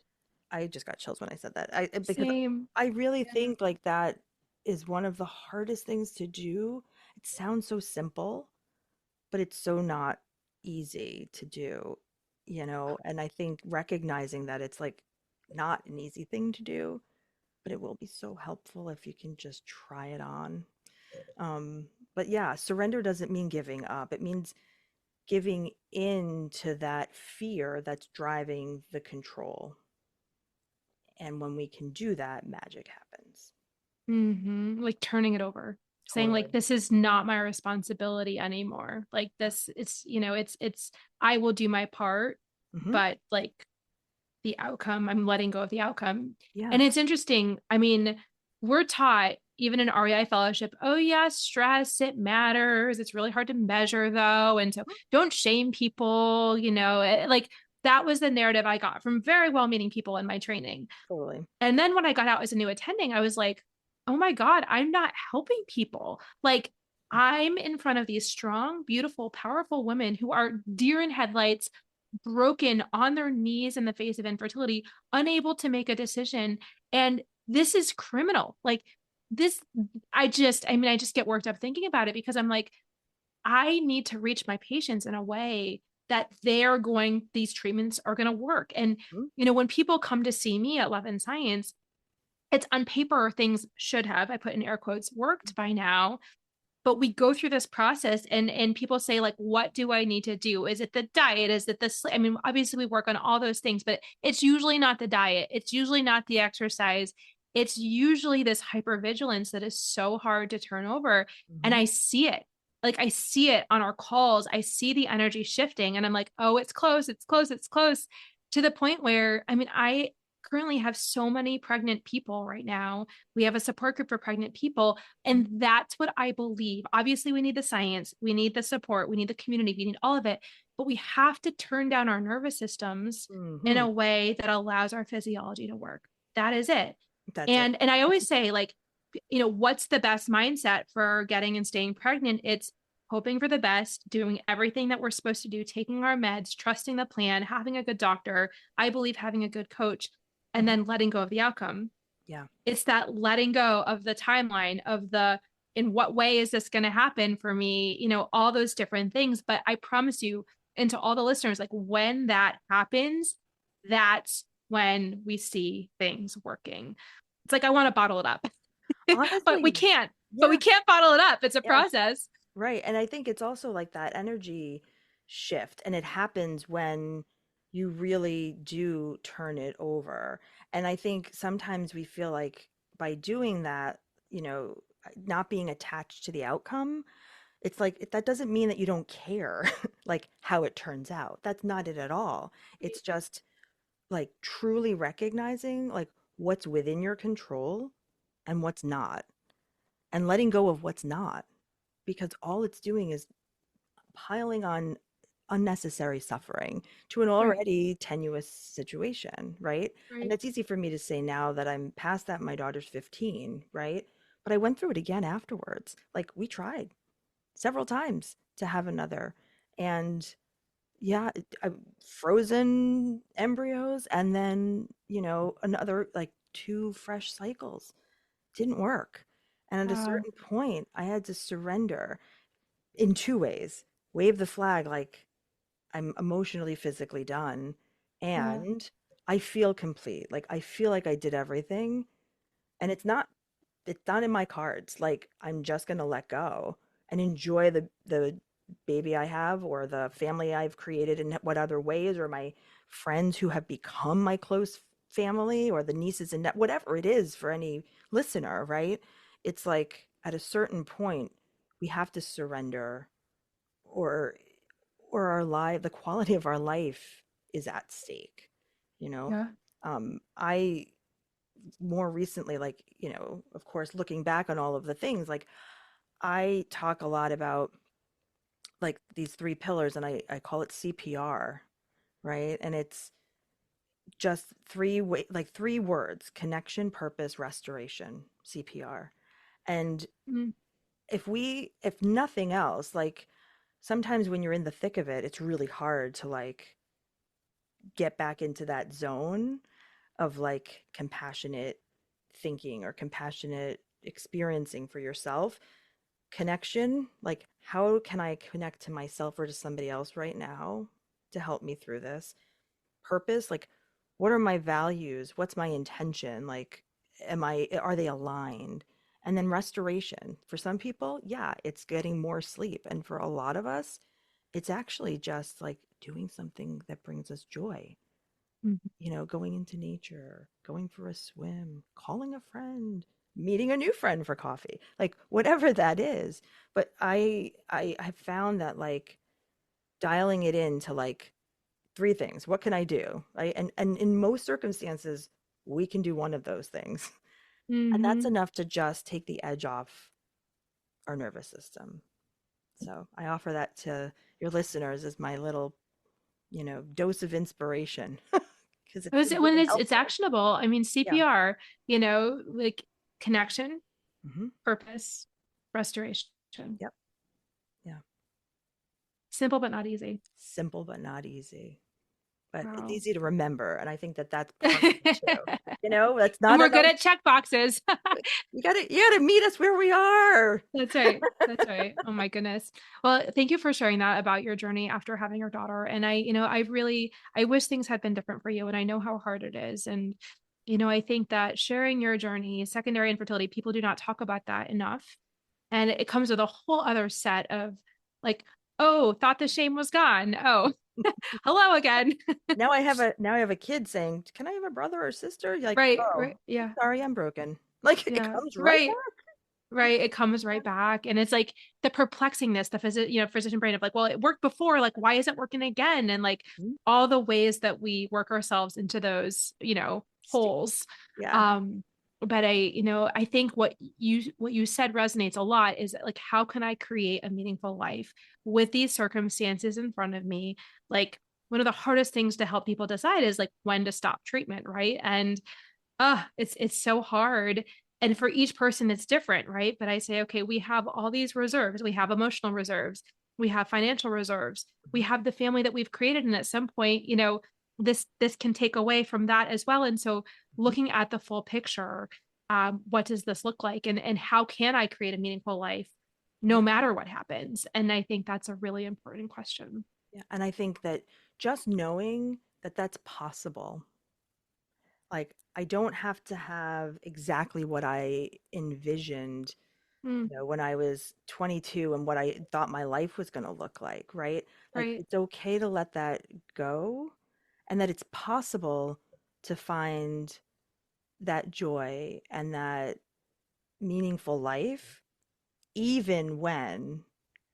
I just got chills when I said that. Because same. I really think like that is one of the hardest things to do. It sounds so simple, but it's so not easy to do, and I think recognizing that it's like not an easy thing to do, but it will be so helpful if you can just try it on. um but yeah, surrender doesn't mean giving up. It means giving in to that fear that's driving the control, and when we can do that, magic happens. Like turning it over, saying like Totally. this is not my responsibility anymore. Like Yeah. this, it's I will do my part, Hmm. but like the outcome, I'm letting go of the outcome. Yeah. And it's interesting. I mean, we're taught even in REI fellowship, oh yeah, stress, it matters. It's really hard to measure though. And so don't shame people, like that was the narrative I got from very well-meaning people in my training. Totally. And then when I got out as a new attending, I was like, oh my God, I'm not helping people. Like, I'm in front of these strong, beautiful, powerful women who are deer in headlights, broken on their knees in the face of infertility, unable to make a decision. And this is criminal. Like, this, I just get worked up thinking about it because I'm like, I need to reach my patients in a way that these treatments are going to work. And, Mhm. when people come to see me at Love and Science, it's on paper, things should have, I put in air quotes, worked by now. But we go through this process and people say, like, what do I need to do? Is it the diet? Is it the sleep? I mean, obviously we work on all those things, but it's usually not the diet. It's usually not the exercise. It's usually this hypervigilance that is so hard to turn over. And Mhm. I see it. Like I see it on our calls. I see the energy shifting and I'm like, oh, it's close, it's close, it's close, to the point where, I mean, I currently have so many pregnant people right now. We have a support group for pregnant people. And that's what I believe. Obviously, we need the science, we need the support, we need the community, we need all of it. But we have to turn down our nervous systems in Mhm. a way that allows our physiology to work. That is it. That's it. And I always say, like, what's the best mindset for getting and staying pregnant? It's hoping for the best, doing everything that we're supposed to do, taking our meds, trusting the plan, having a good doctor. I believe having a good coach, and Mhm. then letting go of the outcome. Yeah. It's that letting go of the timeline of the in what way is this going to happen for me, all those different things. But I promise you, and to all the listeners, like when that happens, that's when we see things working. It's like I want to bottle it up, but we Honestly, can't. But we yeah. can't bottle it up. It's a Yes. process. Right. And I think it's also like that energy shift, and it happens when you really do turn it over. And I think sometimes we feel like by doing that, not being attached to the outcome, it's like that doesn't mean that you don't care like how it turns out. That's not it at all. It's just like truly recognizing like what's within your control and what's not, and letting go of what's not, because all it's doing is piling on unnecessary suffering to an Right. already tenuous situation, right? And Right. it's easy for me to say now that I'm past that. My daughter's 15, right? But I went through it again afterwards. Like we tried several times to have another. And yeah, frozen embryos and then, another like two fresh cycles didn't work. And at a Wow. certain point, I had to surrender in two ways: wave the flag, like I'm emotionally, physically done, Yeah. and I feel complete. Like I feel like I did everything, and it's not in my cards. Like I'm just gonna let go and enjoy the baby I have or the family I've created in what other ways, or my friends who have become my close family, or the nieces and whatever it is for any listener, right? It's like at a certain point we have to surrender, or the quality of our life is at stake, you know. Yeah. I more recently, like, of course, looking back on all of the things, like I talk a lot about like these three pillars, and I call it CPR, right? And it's just three words: connection, purpose, restoration. CPR. And Mm. if nothing else, like sometimes when you're in the thick of it, it's really hard to like get back into that zone of like compassionate thinking or compassionate experiencing for yourself. Connection, like how can I connect to myself or to somebody else right now to help me through this? Purpose, like what are my values? What's my intention? Like are they aligned? And then restoration. For some people, yeah, it's getting more sleep. And for a lot of us, it's actually just like doing something that brings us joy, Mhm. going into nature, going for a swim, calling a friend, meeting a new friend for coffee, like whatever that is. But I have found that like dialing it into like three things. What can I do? Right? And in most circumstances, we can do one of those things. And that's Mhm. enough to just take the edge off our nervous system. So I offer that to your listeners as my little, dose of inspiration because it's been When really it's helpful. actionable. I mean, Yeah. CPR, like connection, Hmm. purpose, restoration. Yep. Yeah. Simple but not easy. Simple but not easy. But it's Wow. easy to remember, and I think that that's part of it too. That's And not we're good enough. at check boxes. You gotta meet us where we are. That's right. That's right. Oh my goodness. Well, thank you for sharing that about your journey after having your daughter. And I wish things had been different for you. And I know how hard it is. And, I think that sharing your journey, secondary infertility, people do not talk about that enough. And it comes with a whole other set of like, oh, thought the shame was gone. Oh, hello again. Now I have a kid saying, "Can I have a brother or sister?" You're like, Right. "Oh, Right. Yeah. sorry, I'm broken." Like it Yeah. comes right Right. back. Right. It comes right back. And it's like the perplexingness, physician brain of like, well, it worked before, like, why is it working again? And like Mhm. all the ways that we work ourselves into those, holes. Yeah. Um, but I think what you said resonates a lot is like, how can I create a meaningful life with these circumstances in front of me? Like one of the hardest things to help people decide is like when to stop treatment, right? And it's so hard. And for each person, it's different, right? But I say, okay, we have all these reserves. We have emotional reserves. We have financial reserves. We Mhm. have the family that we've created. And at some point, this can take away from that as well. And so Mhm. looking at the full picture, what does this look like? And how can I create a meaningful life no Yeah. matter what happens? And I think that's a really important question. Yeah. And I think that just knowing that that's possible, like I don't have to have exactly what I envisioned, Mm, when I was 22 and what I thought my life was going to look like, right? Like right. it's okay to let that go, and that it's possible to find that joy and that meaningful life even when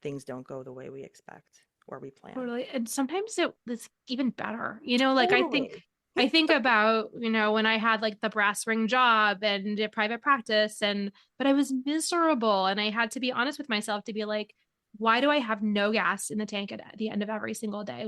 things don't go the way we expect or we plan. Totally. And sometimes it's even better. Like Totally. I think about, when I had like the brass ring job and a private practice but I was miserable and I had to be honest with myself to be like, why do I have no gas in the tank at the end of every single day?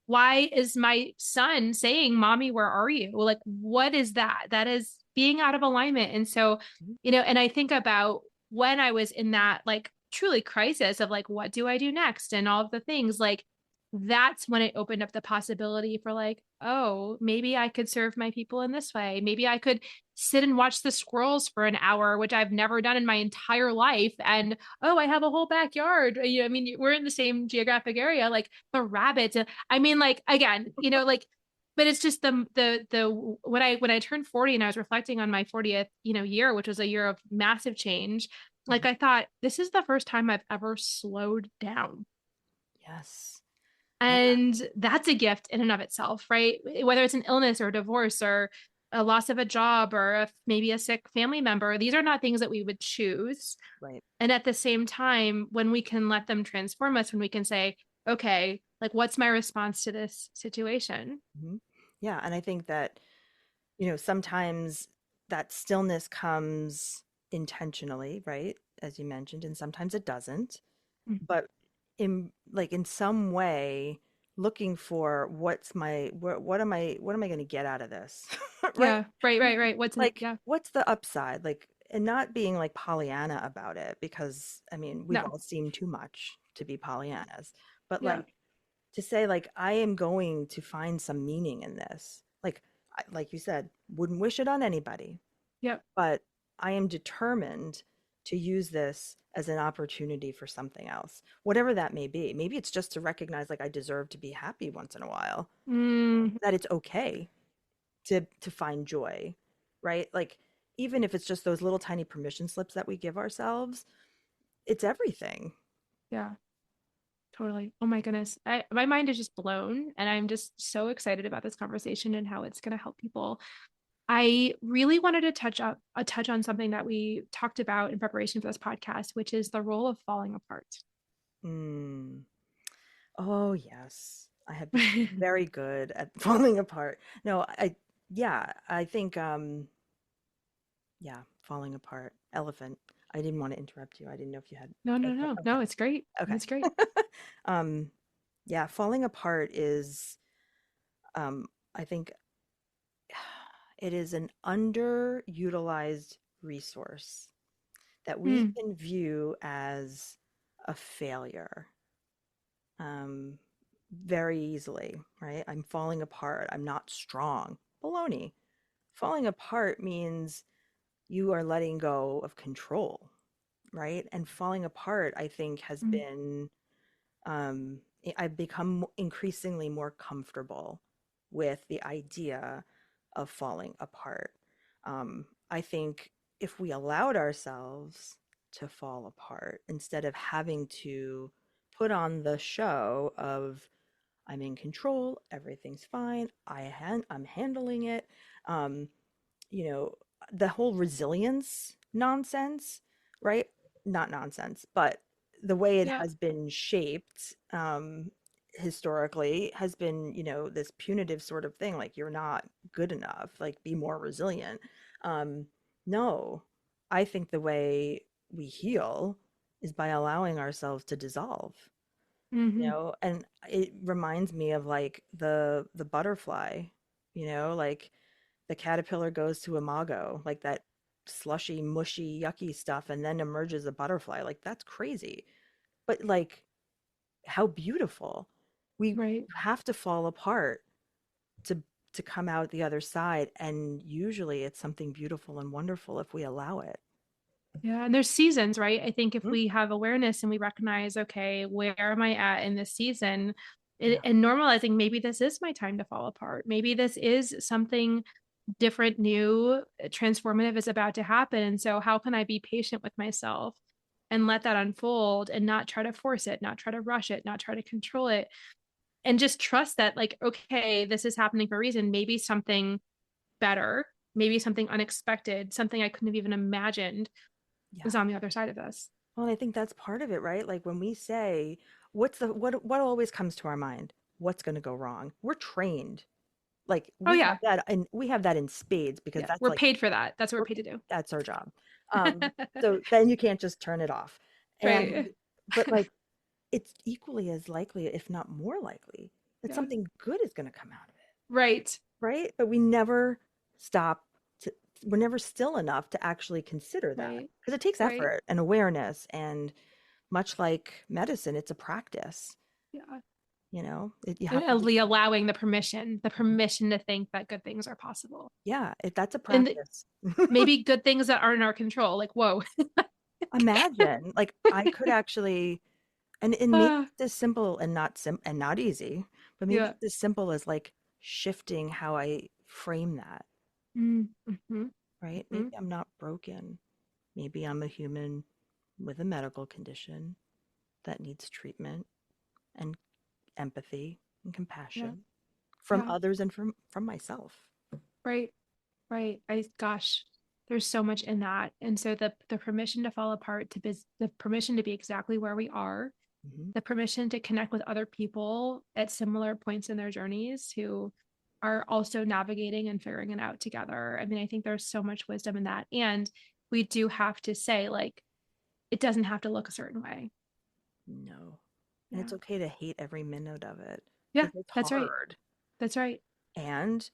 Why is my son saying, Mommy, where are you? Like, what is that? That is being out of alignment. And so, Mhm. and I think about when I was in that like truly crisis of like, what do I do next? And all of the things like, that's when it opened up the possibility for like, oh, maybe I could serve my people in this way. Maybe I could sit and watch the squirrels for an hour, which I've never done in my entire life. And oh, I have a whole backyard. I mean, we're in the same geographic area, like the rabbits. I mean, like again, like, but it's just the when I turned 40 and I was reflecting on my 40th, year, which was a year of massive change. Like Mhm. I thought, this is the first time I've ever slowed down. Yes. Yeah. And that's a gift in and of itself, right? Whether it's an illness or a divorce or a loss of a job or maybe a sick family member, these are not things that we would choose. Right. And at the same time, when we can let them transform us, when we can say, okay, like what's my response to this situation? Mhm. Yeah. And I think that, sometimes that stillness comes intentionally, right? As you mentioned, and sometimes it doesn't. Mhm. But in some way, looking for what am I going to get out of this? Right? Yeah, right. What's in, Like, yeah, what's the upside? Like, and not being like Pollyanna about it, because I mean, we've no, all seen too much to be Pollyannas. But yeah, like, to say like, I am going to find some meaning in this. Like, like you said, wouldn't wish it on anybody, yeah, but I am determined to use this as an opportunity for something else, whatever that may be. Maybe it's just to recognize like I deserve to be happy once in a while, mm, that it's okay to find joy, right? Like, even if it's just those little tiny permission slips that we give ourselves, it's everything. yeah, totally. Oh my goodness. My mind is just blown and I'm just so excited about this conversation and how it's going to help people. I really wanted to touch on something that we talked about in preparation for this podcast, which is the role of falling apart. Mm. Oh, yes. I have become very good at falling apart. No, yeah, I think, yeah, falling apart. Elephant. I didn't want to interrupt you. I didn't know if you had. No, no, no, Okay. no. It's great. Okay. It's great. Um, yeah, falling apart is, I think it is an underutilized resource that we Mm, can view as a failure, um, very easily, right? I'm falling apart. I'm not strong. Baloney. Falling apart means you are letting go of control, right? And falling apart, I think, has mm, been, I've become increasingly more comfortable with the idea of falling apart. I think if we allowed ourselves to fall apart instead of having to put on the show of I'm in control, everything's fine, I'm handling it, um, you know, the whole resilience nonsense, right? Not nonsense, but the way it yeah. has been shaped, historically has been, this punitive sort of thing, like you're not good enough, like be more resilient. Um, no, I think the way we heal is by allowing ourselves to dissolve, Hmm. and it reminds me of like the butterfly, like the caterpillar goes to imago, like that slushy, mushy, yucky stuff, and then emerges a butterfly. Like that's crazy. But like how beautiful. We Right. have to fall apart to to come out the other side. And usually it's something beautiful and wonderful if we allow it. Yeah. And there's seasons, right? I think if Mhm. we have awareness and we recognize, okay, where am I at in this season? Yeah. And normalizing, maybe this is my time to fall apart. Maybe this is something different, new, transformative is about to happen. And so, how can I be patient with myself and let that unfold and not try to force it, not try to rush it, not try to control it, and just trust that, like, okay, this is happening for a reason. Maybe something better, maybe something unexpected, something I couldn't have even imagined Yeah. is on the other side of this. Well, and I think that's part of it, right? Like when we say, what always comes to our mind? What's going to go wrong? We're trained. Like Oh, we have yeah. that, and we have that in spades because Yeah. that's We're like paid for that. That's what we're we're paid to do. that's our job. Um, so then you can't just turn it off. And Right. but like it's equally as likely, if not more likely, that Yeah. something good is going to come out of it, Right. right? But we never stop to, we're never still enough to actually consider that Right. because it takes Right. effort and awareness. And much like medicine, it's a practice, Yeah. you have to And be, allowing the permission to think that good things are possible. yeah, that's a And practice. maybe good things that aren't in our control. Like, whoa. Imagine, like, I could actually, and maybe Ah, it's as simple and not easy, but maybe yeah. it's as simple as like shifting how I frame that, Mm-hmm. right? Maybe Mm-hmm. I'm not broken. Maybe I'm a human with a medical condition that needs treatment and empathy and Yeah. compassion from Yeah. others and from myself. Right. Right. Gosh, there's so much in that. And so the permission to fall apart, the permission to be exactly where we are, Hmm. the permission to connect with other people at similar points in their journeys who are also navigating and figuring it out together. I mean, I think there's so much wisdom in that. And we do have to say, like, it doesn't have to look a certain way. No. And it's Yeah. okay to hate every minute of it Yeah, because it's that's right. hard. That's right. And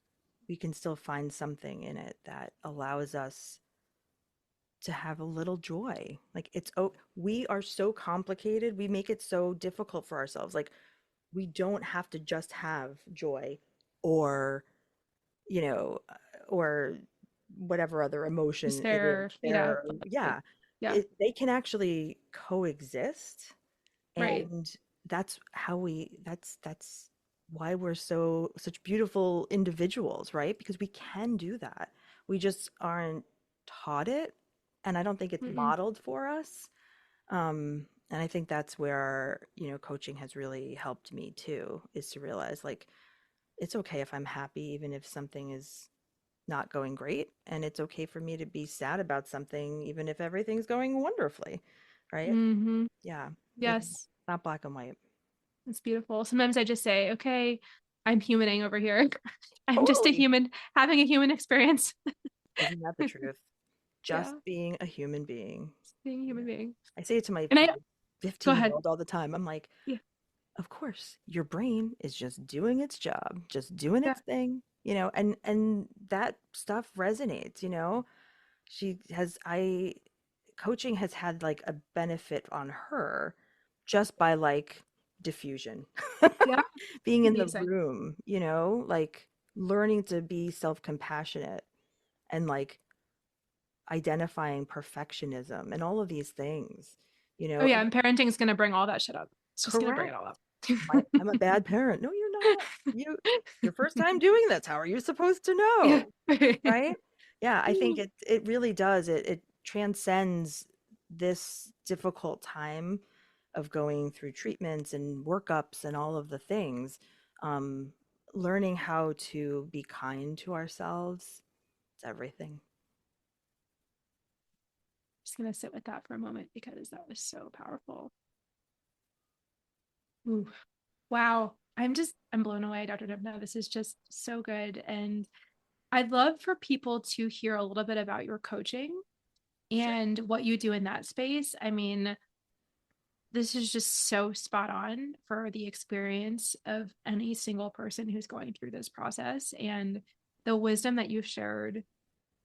we can still find something in it that allows us to have a little joy. Like we are so complicated. We make it so difficult for ourselves. Like we don't have to just have joy or, you know, or whatever other Is emotion it is there, there. like, Yeah. yeah, They can actually coexist. right. And that's why we're such beautiful individuals, right? Because we can do that. We just aren't taught it, and I don't think it's Mm-mm. modeled for us. And I think that's where, coaching has really helped me too, is to realize like it's okay if I'm happy even if something is not going great, and it's okay for me to be sad about something even if everything's going wonderfully, right? Mm-hmm. Yeah, it's Yes. not black and white. It's beautiful. Sometimes I just say, okay, I'm humaning over here. I'm just a Totally. human having a human experience. Isn't that the truth? Just Yeah, being a human being. being a human Yeah. being. I say it to my And I 15 go year ahead. old all the time. I'm like, Yeah, of course, your brain is just doing its job, just doing yeah. its thing, and that stuff resonates, She has I coaching has had like a benefit on her just by like diffusion. Yeah. Being in the Amazing. room, like learning to be self-compassionate and like identifying perfectionism and all of these things, Oh yeah, and and parenting is gonna bring all that shit up. It's just gonna bring it correct. all up. I'm a bad parent. No, you're not. Your first time doing this. How are you supposed to Yeah. know? Right? Yeah, I think it really does. It transcends this difficult time of going through treatments and workups and all of the things. Um, Learning how to be kind to ourselves. It's everything. Just gonna sit with that for a moment because that was so powerful. Ooh. Wow. I'm blown away, Dr. Dympna. This is just so good. And I'd love for people to hear a little bit about your coaching Sure. and what you do in that space. I mean, this is just so spot on for the experience of any single person who's going through this process. And the wisdom that you've shared,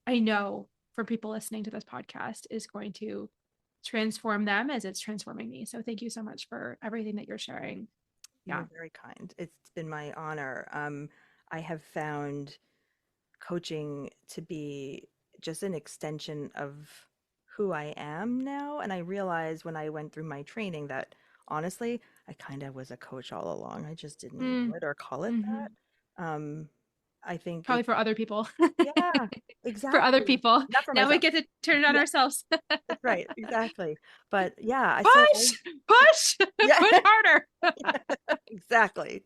I know for people listening to this podcast is going to transform them as it's transforming me. So thank you so much for everything that you're sharing. Yeah. You're very kind. It's been my honor. I have found coaching to be just an extension of who I am now. And I realized when I went through my training that honestly, I kind of was a coach all along. I just didn't know Mm, it or call it hmm. that. I think Probably it, for other people. yeah, For other exactly. people. Not for Now we myself. get to turn it on Yeah, ourselves. that's right. Exactly. But yeah, Push, push, yeah, push harder. exactly.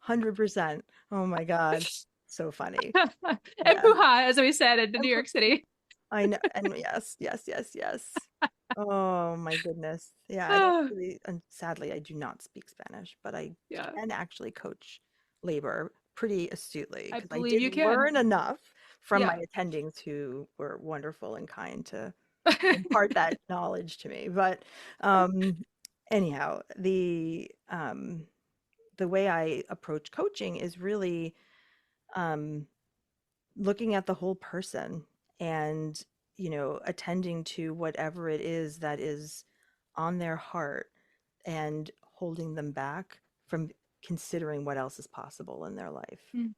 100%. Oh my God. So funny. And Yeah. poo-ha, as we said in And New York City. I know, and yes, yes, yes, yes. Oh my goodness. Yeah, I don't Oh, really, and sadly, I do not speak Spanish, but I yeah, can actually coach labor pretty astutely I because I believe did you can. learn enough from my Yeah. attendings who were wonderful and kind to impart that knowledge to me. But um, anyhow, the way I approach coaching is really um, looking at the whole person and, attending to whatever it is that is on their heart and holding them back from considering what else is possible in their life. Mm.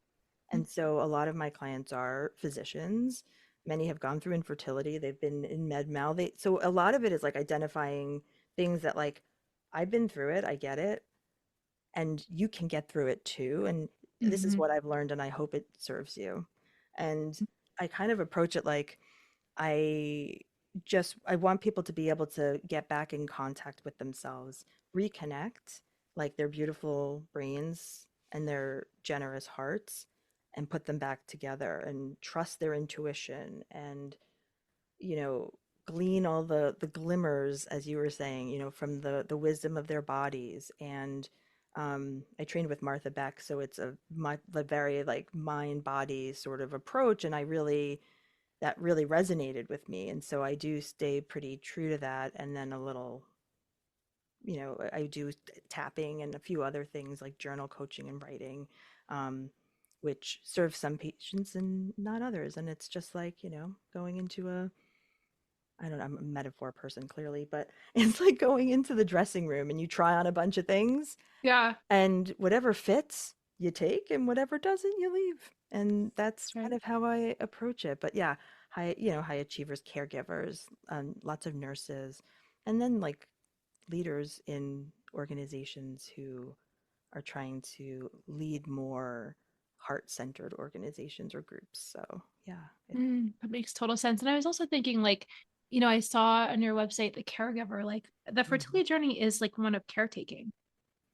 And so a lot of my clients are physicians. Many have gone through infertility. They've been in med mal. So a lot of it is like identifying things that like I've been through it, I get it, and you can get through it too. And this is Mm-hmm. what I've learned and I hope it serves you. And I kind of approach it like I I want people to be able to get back in contact with themselves, reconnect like their beautiful brains and their generous hearts and put them back together and trust their intuition and, you know, glean all the glimmers, as you were saying, from the wisdom of their bodies. And I trained with Martha Beck, so it's a very like mind body sort of approach, and that really resonated with me. And so I do stay pretty true to that. And then a little, I do tapping and a few other things like journal coaching and writing, um, which serve some patients and not others. And it's just like, going into I don't know, I'm a metaphor person clearly, but it's like going into the dressing room and you try on a bunch of things Yeah, and whatever fits, you take, and whatever doesn't, you leave. And that's that's right. kind of how I approach it. But yeah, high achievers, caregivers, lots of nurses, and then like leaders in organizations who are trying to lead more heart-centered organizations or groups. So yeah, That makes total sense. And I was also thinking, like, I saw on your website the caregiver, like the mhm. fertility journey is like one of caretaking.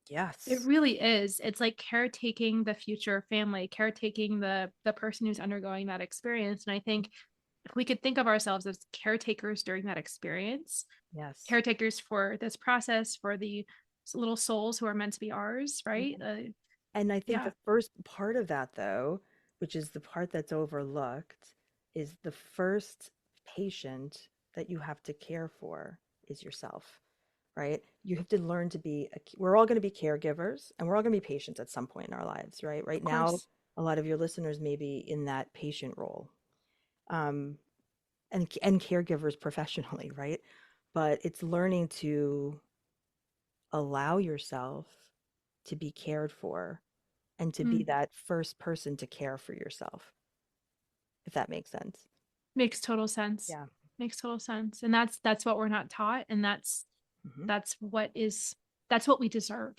It Yes, really is. It's like caretaking the future family, caretaking the person who's undergoing that experience. And I think if we could think of ourselves as caretakers during that experience, yes. caretakers for this process, for the little souls who are meant to be ours, right? And I think Yeah. the first part of that, though, which is the part that's overlooked, is the first patient that you have to care for is yourself, right? You have to learn to we're all going to be caregivers and we're all going to be patients at some point in our lives, right? Right Of now, course. a lot of your listeners may be in that patient role, um, and caregivers professionally, right? But it's learning to allow yourself to be cared for and to be Mm. that first person to care for yourself, if that makes sense. Makes total sense. Yeah. Makes total sense. And that's what we're not taught. And Hmm. that's what is that's what we deserve.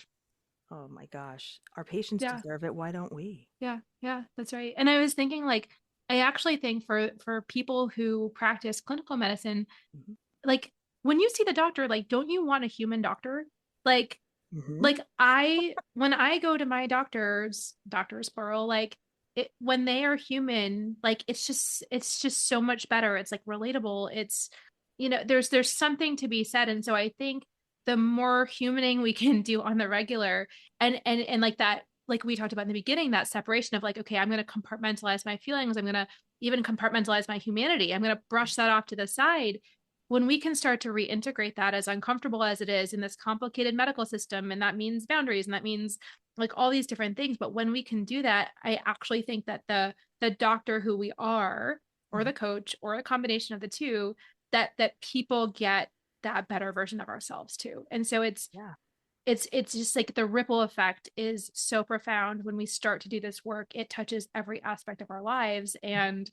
Oh my gosh. Our patients Yeah. deserve it. Why don't we? Yeah. Yeah. That's right. And I was thinking, like, I actually think for people who practice clinical medicine, Hmm. like, when you see the doctor, like, don't you want a human doctor? Like, Hmm. like I when I go to my doctors plural, like, when they are human, like, it's just so much better. It's like relatable. It's, there's something to be said. And so I think the more humaning we can do on the regular, and like that, like we talked about in the beginning, that separation of like, okay, I'm going to compartmentalize my feelings, I'm going to even compartmentalize my humanity, I'm going to brush that off to the side. When we can start to reintegrate that, as uncomfortable as it is in this complicated medical system, and that means boundaries and that means like all these different things, but when we can do that, I actually think that the doctor who we are, or Hmm. the coach, or a combination of the two, that people get that better version of ourselves too. And so Yeah. it's just like the ripple effect is so profound. When we start to do this work, it touches every aspect of our lives. And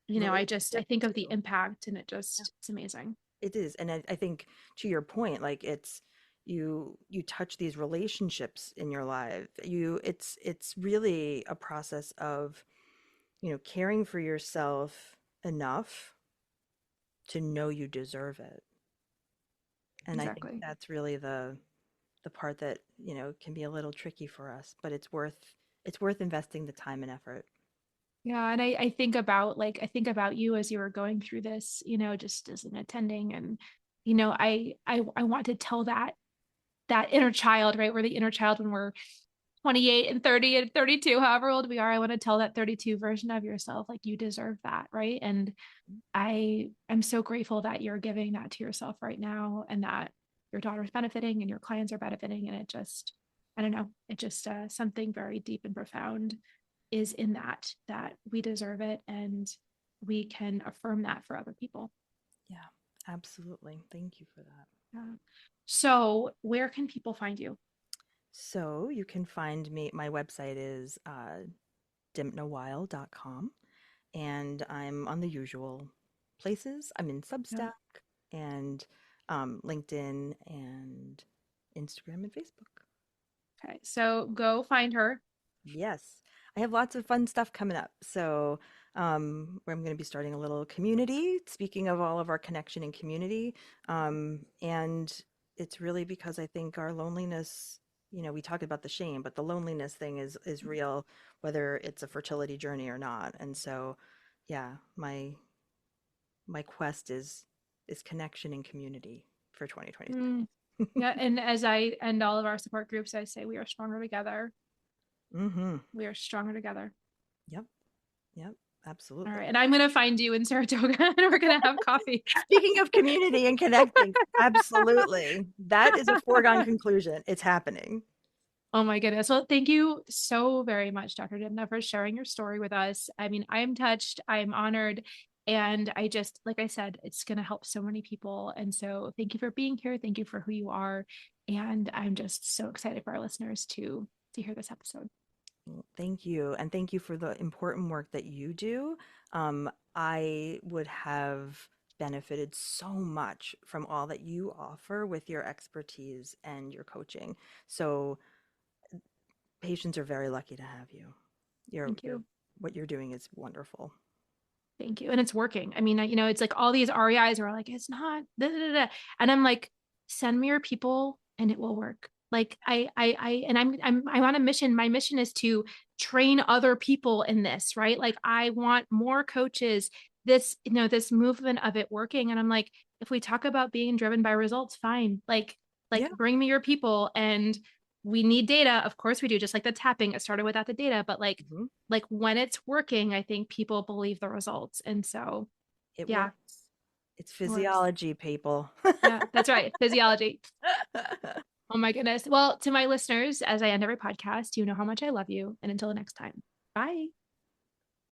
I Relationships think of the too. impact, and Yeah, it's amazing. it is. And I think to your point, like you touch these relationships in your life. It's really a process of, caring for yourself enough to know you deserve it. And I think Exactly. that's really the part that, can be a little tricky for us, but it's worth investing the time and effort. Yeah, and I think about you as you were going through this, just as an attending, and I want to tell that inner child, right? We're the inner child when we're 28 and 30 and 32, however old we are. I want to tell that 32 version of yourself, like, you deserve that, right? And I'm so grateful that you're giving that to yourself right now, and that your daughter's benefiting and your clients are benefiting. And it just, I don't know, it just something very deep and profound is in that we deserve it and we can affirm that for other people. Yeah, absolutely. Thank you for that. Yeah. So where can people find you? So you can find me, my website is dympnaweil.com, and I'm on the usual places. I'm in Yeah. Substack and LinkedIn and Instagram and Facebook. Okay. So go find her. Yes, I have lots of fun stuff coming up. So, where I'm going to be starting a little community. Speaking of all of our connection and community, and it's really because I think our loneliness. We talked about the shame, but the loneliness thing is real, whether it's a fertility journey or not. And so, yeah, my quest is connection and community for 2026. Mm, yeah. And as I end all of our support groups, I say we are stronger together. Mm-hmm. We are stronger together. Yep. Yep. All Absolutely. right. And I'm going to find you in Saratoga and we're going to have coffee. Speaking of community and connecting, absolutely. That is a foregone conclusion. It's happening. Oh my goodness. Well, thank you so very much, Dr. Dympna, for sharing your story with us. I mean, I am touched, I'm honored, and I just, like I said, it's going to help so many people. And so thank you for being here. Thank you for who you are. And I'm just so excited for our listeners to hear this episode. Well, thank you. And thank you for the important work that you do. I would have benefited so much from all that you offer with your expertise and your coaching. So patients are very lucky to have you. Thank you. What you're doing is wonderful. Thank you. And it's working. I mean, it's like all these REIs are like, it's not, da, da, da, da. And I'm like, send me your people and it will work. Like and I'm on a mission. My mission is to train other people in this, right? Like I want more coaches, this movement of it working. And I'm like, if we talk about being driven by results, fine. Like Yeah. bring me your people and we need data. Of course we do. Just like the tapping, it started without the data, but Mhm. like when it's working, I think people believe the results. And so, It yeah, works. It's it works. physiology, people. Yeah, that's right. Physiology. Oh my goodness. Well, to my listeners, as I end every podcast, you know how much I love you. And until next time, bye.